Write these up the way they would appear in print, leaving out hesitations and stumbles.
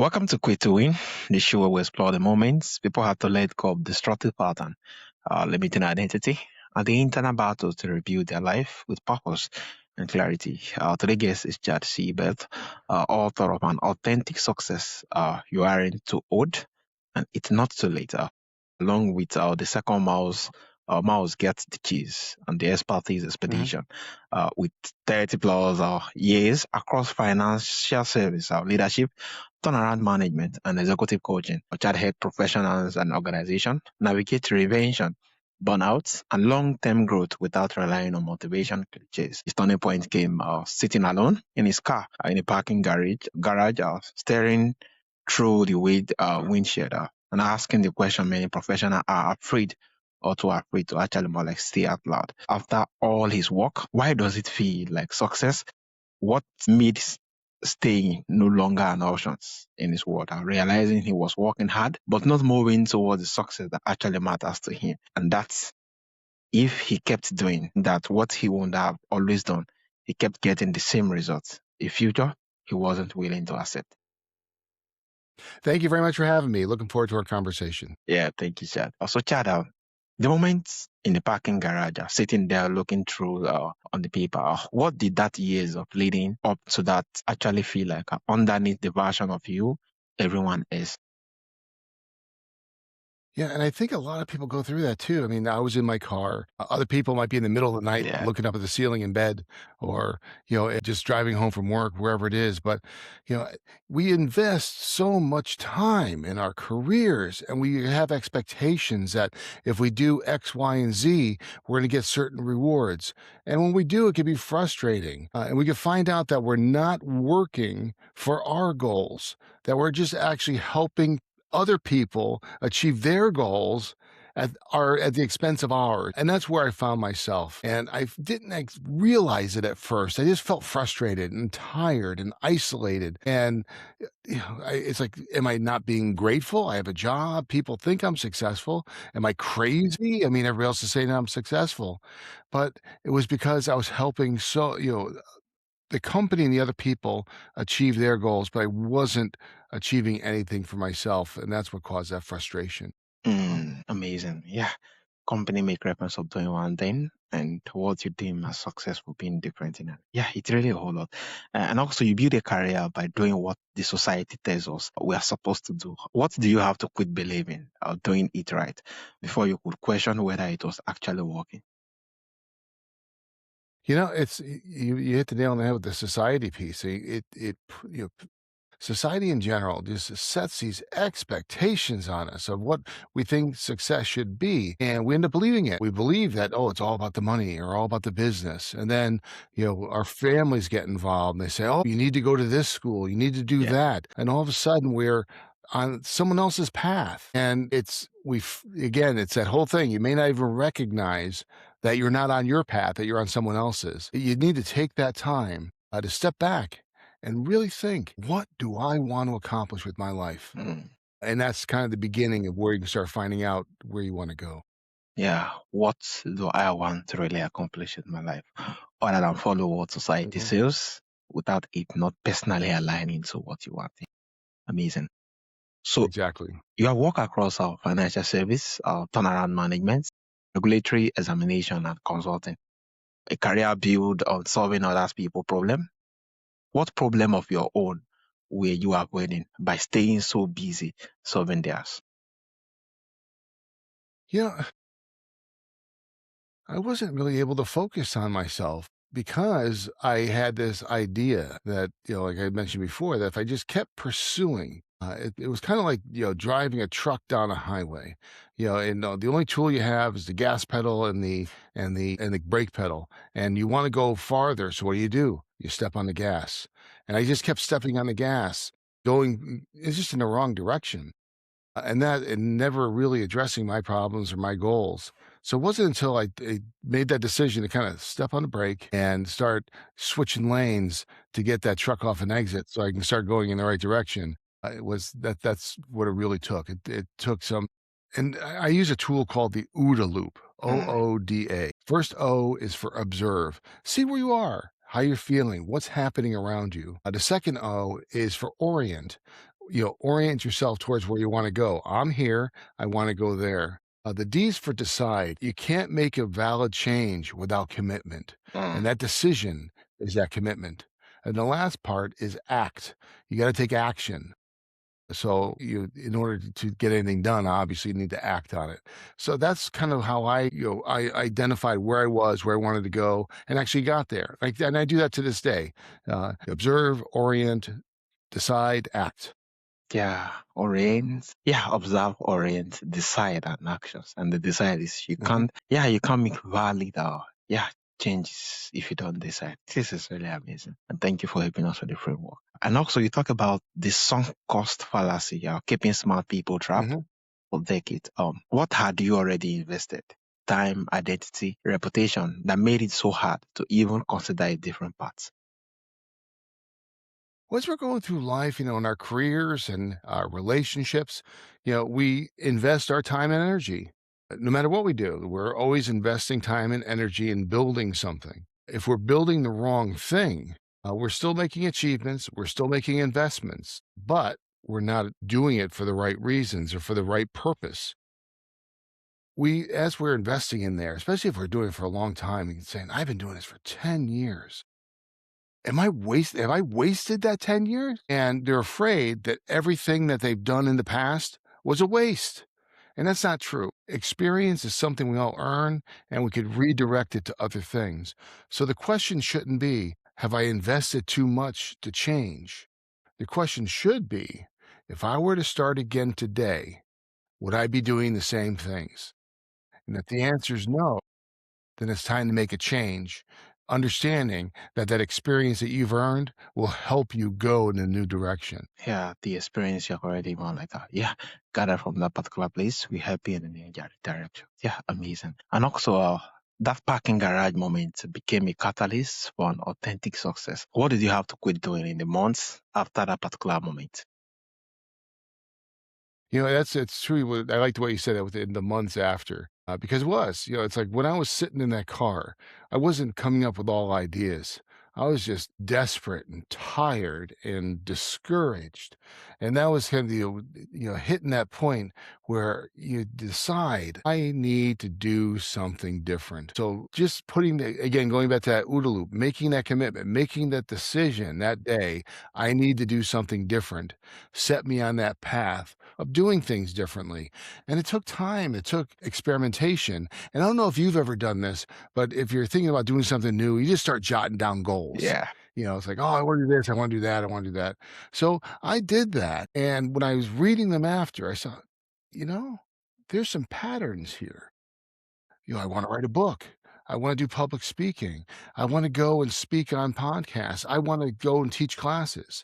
Welcome to Quit to Win, the show where we explore the moments people have to let go of destructive pattern, limiting identity, and the internal battles to rebuild their life with purpose and clarity. Today's guest is Chad C. Beth, author of An Authentic Success You Aren't Too Old, and It's Not Too Late, along with the second mouse gets the cheese and the expertise Mhm. expedition with 30 plus years across financial service, leadership, turnaround management, and executive coaching. Chad help professionals and organizations navigate reinvention, burnout, and long-term growth without relying on motivation cliches. His turning point came sitting alone in his car in a parking garage, staring through the windshield and asking the question many professionals are afraid or too afraid to actually more like say out loud. After all his work, why does it feel like success? What made staying no longer an option in his world and realizing he was working hard but not moving towards the success that actually matters to him. And that's if he kept doing that, what he would have always done, he kept getting the same results. A future he wasn't willing to accept. Thank you very much for having me. Looking forward to our conversation. Yeah, thank you, Chad. Also, Chad, the moment in the parking garage, sitting there looking through on the paper, what did that years of leading up to that actually feel like underneath the version of you everyone is? Yeah, and I think a lot of people go through that too. I mean, I was in my car. Other people might be in the middle of the night Yeah. looking up at the ceiling in bed or, just driving home from work, wherever it is. But, we invest so much time in our careers and we have expectations that if we do X, Y, and Z, we're going to get certain rewards. And when we do, it can be frustrating. And we can find out that we're not working for our goals, that we're just actually helping other people achieve their goals at the expense of ours. And that's where I found myself. And I didn't realize it at first. I just felt frustrated and tired and isolated. And it's like, am I not being grateful? I have a job. People think I'm successful. Am I crazy? I mean, everybody else is saying I'm successful, but it was because I was helping the company and the other people achieve their goals, but I wasn't achieving anything for myself, and that's what caused that frustration. Amazing. Yeah. Company make reference of doing one thing and what you deem as successful being different in it. Yeah, it's really a whole lot. And also you build a career by doing what the society tells us we are supposed to do. What do you have to quit believing or doing it right before you could question whether it was actually working? It's you hit the nail on the head with the society piece. Society in general just sets these expectations on us of what we think success should be. And we end up believing it. We believe that, oh, it's all about the money or all about the business. And then, our families get involved and they say, oh, you need to go to this school, you need to do Yeah. that. And all of a sudden we're on someone else's path. And again, it's that whole thing. You may not even recognize that you're not on your path, that you're on someone else's. You need to take that time to step back and really think, what do I want to accomplish with my life? Mm. And that's kind of the beginning of where you can start finding out where you want to go. Yeah. What do I want to really accomplish in my life other than follow what society Mhm. says without it not personally aligning to what you want? Amazing. So Exactly. you have worked across our financial service, turnaround management, regulatory examination, and consulting. A career built on solving other people's problem. What problem of your own were you avoiding by staying so busy solving theirs? Yeah, I wasn't really able to focus on myself because I had this idea that, like I mentioned before, that if I just kept pursuing, it was kind of like, driving a truck down a highway, and the only tool you have is the gas pedal and the brake pedal, and you want to go farther. So what do? You step on the gas, and I just kept stepping on the gas, going, it's just in the wrong direction. And never really addressing my problems or my goals. So it wasn't until I made that decision to kind of step on the brake and start switching lanes to get that truck off an exit so I can start going in the right direction. That's what it really took. It took some, and I use a tool called the OODA Loop, Mm, OODA. First O is for observe. See where you are, how you're feeling, what's happening around you. The second O is for orient. orient yourself towards where you want to go. I'm here. I want to go there. The D's for decide. You can't make a valid change without commitment. And Mm. that decision is that commitment. And the last part is act. You got to take action. So in order to get anything done, obviously you need to act on it. So that's kind of how I identified where I was, where I wanted to go, and actually got there. And I do that to this day. Observe, orient, decide, act. Yeah, orient. Yeah, observe, orient, decide, and actions. And the decide is Mhm. you can't make valid or, changes if you don't decide. This is really amazing. And thank you for helping us with the framework. And also, you talk about the sunk cost fallacy, keeping smart people trapped Mhm. for decades. What had you already invested? Time, identity, reputation that made it so hard to even consider a different path. Once we're going through life, in our careers and our relationships, we invest our time and energy. No matter what we do, we're always investing time and energy in building something. If we're building the wrong thing, we're still making achievements, we're still making investments, but we're not doing it for the right reasons or for the right purpose. As we're investing in there, especially if we're doing it for a long time and saying, I've been doing this for 10 years. Have I wasted that 10 years? And they're afraid that everything that they've done in the past was a waste. And that's not true. Experience is something we all earn, and we could redirect it to other things. So the question shouldn't be, have I invested too much to change? The question should be, if I were to start again today, would I be doing the same things? And if the answer is no, then it's time to make a change, understanding that that experience that you've earned will help you go in a new direction. Yeah, the experience you're already more like gather from that particular place. We help you in the direction. Yeah, amazing. And also, that parking garage moment became a catalyst for an authentic success. What did you have to quit doing in the months after that particular moment? It's true. I like the way you said that within the months after, because it's like when I was sitting in that car, I wasn't coming up with all ideas. I was just desperate and tired and discouraged. And that was kind of hitting that point where you decide, I need to do something different. So just again, going back to that OODA loop, making that commitment, making that decision that day, I need to do something different, set me on that path of doing things differently. And it took time, it took experimentation. And I don't know if you've ever done this, but if you're thinking about doing something new, you just start jotting down goals. Yeah. It's like, oh, I want to do this, I want to do that, I want to do that. So I did that. And when I was reading them after, I saw, you know, there's some patterns here. I want to write a book. I want to do public speaking. I want to go and speak on podcasts. I want to go and teach classes.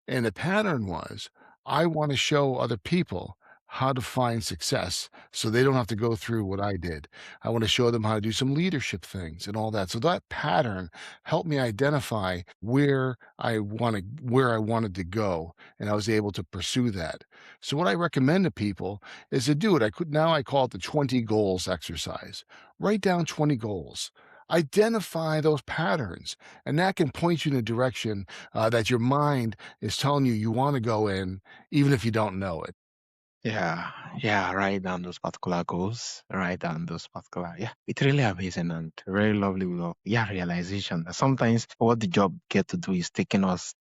And the pattern was, I want to show other people how to find success so they don't have to go through what I did. I want to show them how to do some leadership things and all that. So that pattern helped me identify where I wanted to go, and I was able to pursue that. So what I recommend to people is to do it. I call it the 20 goals exercise. Write down 20 goals. Identify those patterns, and that can point you in a direction that your mind is telling you want to go in, even if you don't know it. Yeah, yeah, write down those particular goals, write down those particular, it's really amazing and very lovely with, realization. Sometimes what the job get to do is taking us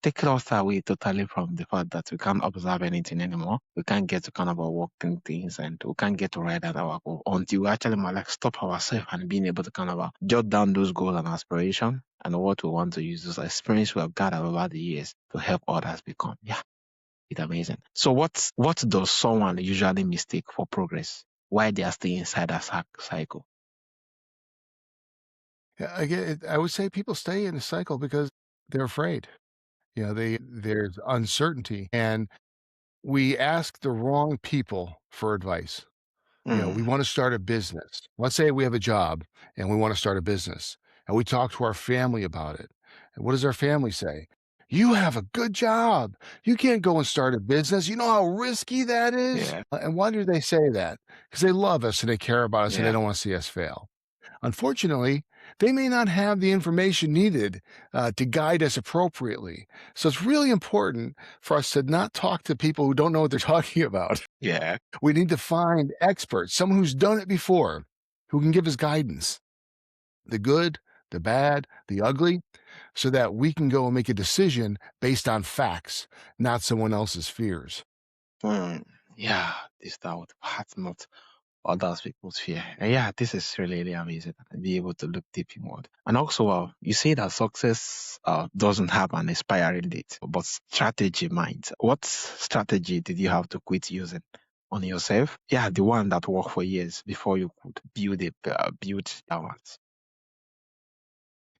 away totally from the fact that we can't observe anything anymore. We can't get to kind of working things and we can't get to write down our goal until we actually might like stop ourselves and being able to kind of jot down those goals and aspiration and what we want to use those experience we have gathered over the years to help others become. Yeah. It's amazing. So what does someone usually mistake for progress? Why they are still inside that cycle? Yeah, again, I would say people stay in the cycle because they're afraid. There's uncertainty, and we ask the wrong people for advice. We Mm, want to start a business. Let's say we have a job and we want to start a business, and we talk to our family about it. And what does our family say? You have a good job. You can't go and start a business. You know how risky that is? yeah, And why do they say that? Because they love us and they care about us and they yeah, don't want to see us fail. Unfortunately, they may not have the information needed to guide us appropriately. So it's really important for us to not talk to people who don't know what they're talking about. Yeah. We need to find experts, someone who's done it before, who can give us guidance, the good, the bad, the ugly, so that we can go and make a decision based on facts, not someone else's fears. Hmm. Yeah, this that would hurt not others people's fear. And yeah, this is really, really amazing. And be able to look deep inward. And also, you say that success doesn't have an expiring date, but strategy might. What strategy did you have to quit using on yourself? Yeah, the one that worked for years before you could build that one.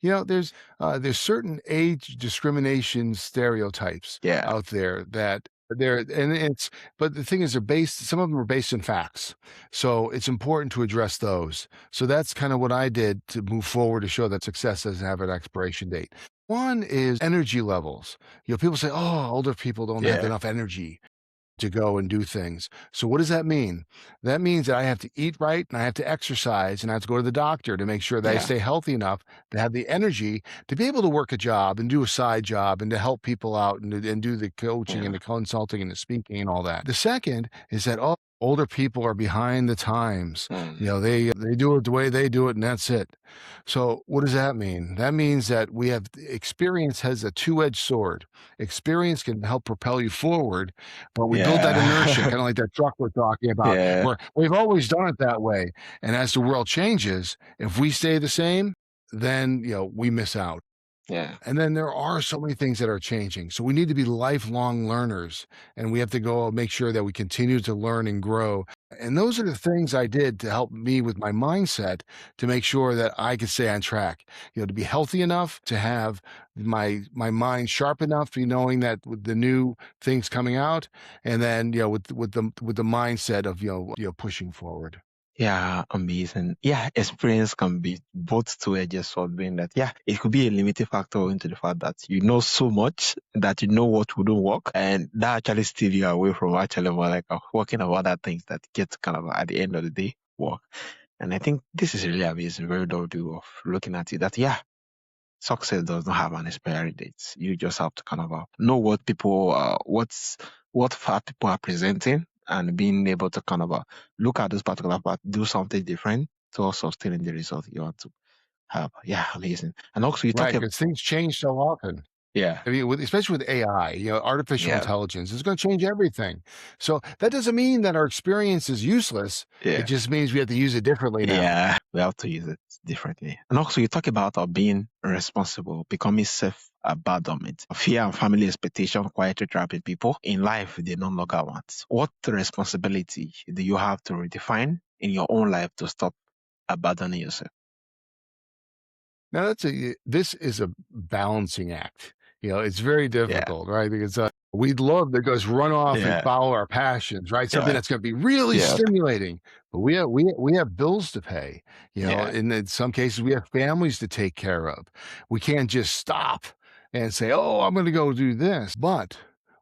There's certain age discrimination stereotypes Yeah, out there that they're and it's but the thing is some of them are based in facts. So it's important to address those. So that's kind of what I did to move forward to show that success doesn't have an expiration date. One is energy levels. People say, "Oh, older people don't have yeah, enough energy to go and do things." So what does that mean? That means that I have to eat right and I have to exercise and I have to go to the doctor to make sure that I yeah, stay healthy enough to have the energy to be able to work a job and do a side job and to help people out and do the coaching and yeah, the consulting and the speaking and all that. The second is that older people are behind the times. mm, They do it the way they do it and that's it. So what does that mean? That means that we have experience has a two-edged sword. Experience can help propel you forward, but we build that inertia, yeah, kind of like that truck we're talking about, yeah, where we've always done it that way. And as the world changes, if we stay the same, then we miss out. yeah. And then there are so many things that are changing. So we need to be lifelong learners and we have to go make sure that we continue to learn and grow. And those are the things I did to help me with my mindset to make sure that I could stay on track, to be healthy enough, to have my mind sharp enough, to be knowing that with the new things coming out, and then, with the mindset of, pushing forward. Yeah, amazing. Yeah, experience can be both two-edged sword, being that, yeah, it could be a limiting factor into the fact that you know so much that you know what wouldn't work. And that actually steer you away from actually more like working on other things that get kind of at the end of the day work. And I think this is really amazing, very thoughtful of looking at it that, yeah, success does not have an expiry date. You just have to kind of know what people, what fact people are presenting, and being able to kind of look at this particular part, do something different to also sustain the result you want to have. Yeah, amazing. And also, you talk Right, about, because things change so often. yeah, I mean, especially with AI, artificial yeah, intelligence is going to change everything. So that doesn't mean that our experience is useless. It yeah. just means we have to use it differently now. Yeah, we have to use it differently. And also, you talk about being responsible, becoming self-abandonment. Fear and family expectation quietly trapping people in life they no longer want. What responsibility do you have to redefine in your own life to stop abandoning yourself? Now this is a balancing act. It's very Yeah, difficult, right? Because we'd love to just run off and yeah, follow our passions, right? Something yeah, that's going to be really yeah, stimulating. But we have bills to pay, yeah, and in some cases we have families to take care of. We can't just stop and say, "Oh, I'm going to go do this." But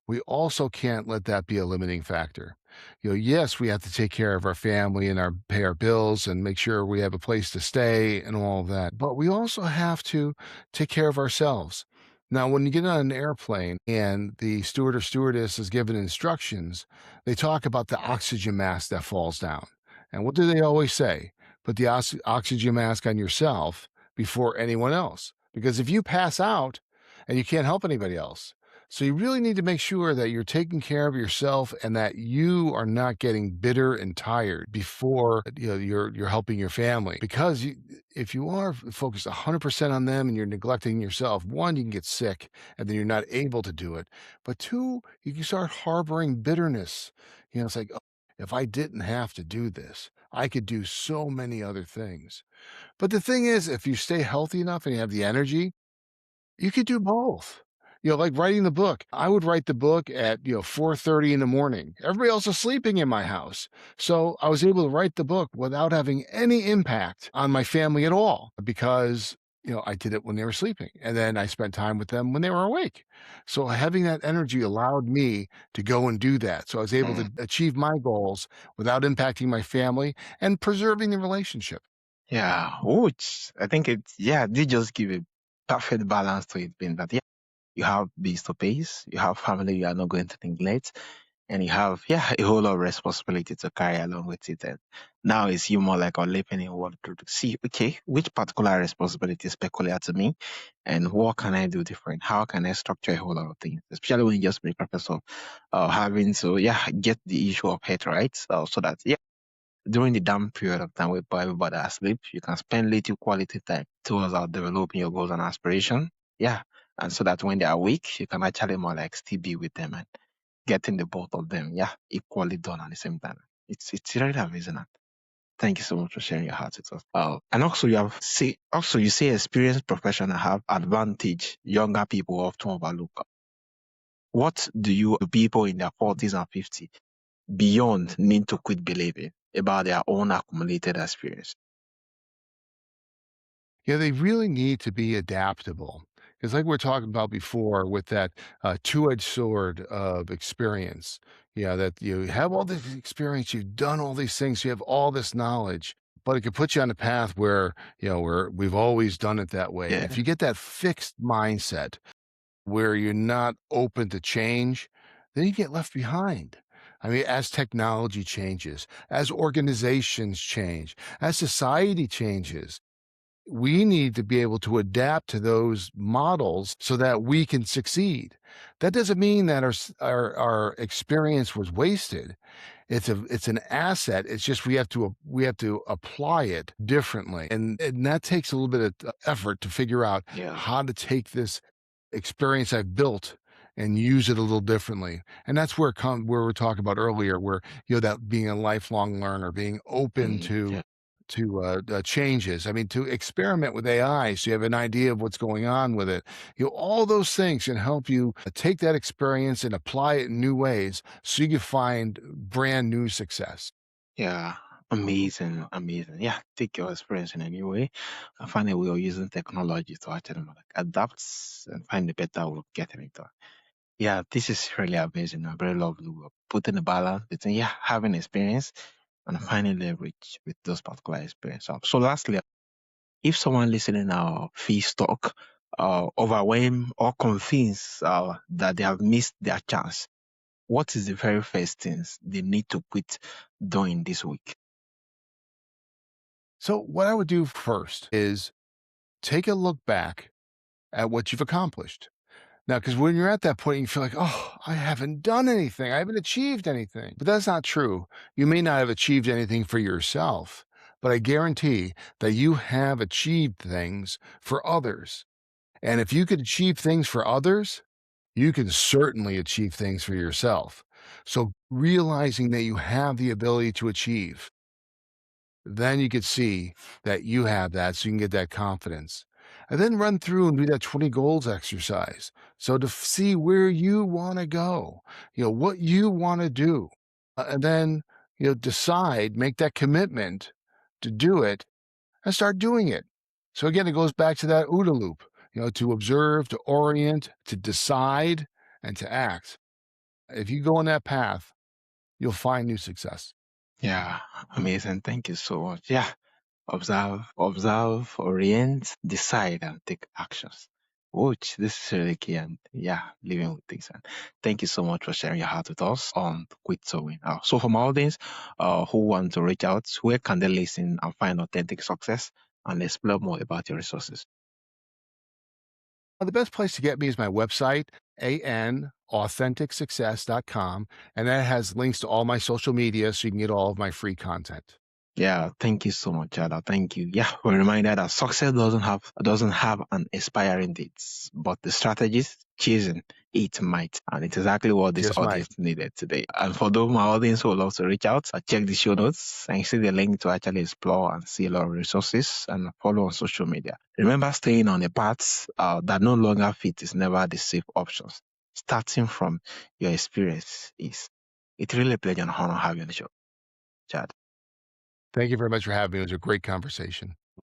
we also can't let that be a limiting factor. Yes, we have to take care of our family and pay our bills and make sure we have a place to stay and all of that. But we also have to take care of ourselves. Now, when you get on an airplane and the steward or stewardess is given instructions, they talk about the oxygen mask that falls down. And what do they always say? Put the oxygen mask on yourself before anyone else. Because if you pass out and you can't help anybody else, so you really need to make sure that you're taking care of yourself and that you are not getting bitter and tired before you're helping your family. Because if you are focused 100% on them and you're neglecting yourself, one, you can get sick and then you're not able to do it. But two, you can start harboring bitterness. It's like, "Oh, if I didn't have to do this, I could do so many other things." But the thing is, if you stay healthy enough and you have the energy, you could do both. Like writing the book. I would write the book at, 4:30 in the morning. Everybody else is sleeping in my house. So I was able to write the book without having any impact on my family at all because, I did it when they were sleeping. And then I spent time with them when they were awake. So having that energy allowed me to go and do that. So I was able mm, to achieve my goals without impacting my family and preserving the relationship. Yeah, which I think they just give a perfect balance to it, being that, yeah, you have bills to pay, you have family you are not going to neglect, and you have, yeah, a whole lot of responsibility to carry along with it. And now it's you more like a leaping in what to see, okay, which particular responsibility is peculiar to me, and what can I do different? How can I structure a whole lot of things, especially when you just make purpose of having to, yeah, get the issue of health right, so that, yeah, during the down period of time where everybody are asleep, you can spend little quality time towards developing your goals and aspiration. Yeah. And so that when they are awake, you can actually more like still be with them and getting the both of them, yeah, equally done at the same time. It's really amazing. And thank you so much for sharing your heart with us. And also you say experienced professionals have advantage younger people often overlook. What do people in their 40s and 50s beyond need to quit believing about their own accumulated experience? Yeah, they really need to be adaptable. Because, like we are talking about before, with that two-edged sword of experience, yeah, that you have all this experience, you've done all these things, you have all this knowledge, but it could put you on a path where, where we've always done it that way. And if Yeah. you get that fixed mindset where you're not open to change, then you get left behind. I mean, as technology changes, as organizations change, as society changes, we need to be able to adapt to those models so that we can succeed. That doesn't mean that our experience was wasted. It's an asset. It's just we have to apply it differently, and that takes a little bit of effort to figure out Yeah. how to take this experience I've built and use it a little differently. And that's where we're talking about earlier, where that being a lifelong learner, being open Yeah. to changes. I mean, to experiment with AI so you have an idea of what's going on with it. All those things can help you take that experience and apply it in new ways so you can find brand new success. Yeah. Amazing. Amazing. Yeah. Take your experience in any way and find a way of using technology to actually like adapt and find a better way of getting it done. Yeah, this is really amazing. I very lovely. We're putting a balance between, yeah, having experience and finding leverage with those particular experience. So lastly, if someone listening now feels stuck, overwhelmed, or convinced that they have missed their chance, what is the very first things they need to quit doing this week? So, what I would do first is take a look back at what you've accomplished. Now, because when you're at that point, you feel like, oh, I haven't done anything. I haven't achieved anything. But that's not true. You may not have achieved anything for yourself, but I guarantee that you have achieved things for others. And if you could achieve things for others, you can certainly achieve things for yourself. So realizing that you have the ability to achieve, then you could see that you have that so you can get that confidence. And then run through and do that 20 goals exercise. So to see where you want to go, what you want to do. And then, decide, make that commitment to do it and start doing it. So again, it goes back to that OODA loop, to observe, to orient, to decide, and to act. If you go on that path, you'll find new success. Yeah, amazing. Thank you so much. Yeah, observe, orient, decide, and take actions. Which this is really key, and yeah, living with things. And thank you so much for sharing your heart with us on Quit Sewing. So for my audience who want to reach out, where can they listen and find authentic success and explore more about your resources? The best place to get me is my website, anauthenticsuccess.com, and that has links to all my social media so you can get all of my free content. Yeah, thank you so much, Ada. Thank you. Yeah, we're reminded that success doesn't have an expiring date, but the strategies chasing it might, and it's exactly what this Just might. audience needed today. And for those my audience who would love to reach out, check the show notes and see the link to actually explore and see a lot of resources and follow on social media. Remember, staying on a path that no longer fit is never the safe option. Starting from your experience is. It's really a pleasure and honor having you on the show, Chad. Thank you very much for having me. It was a great conversation.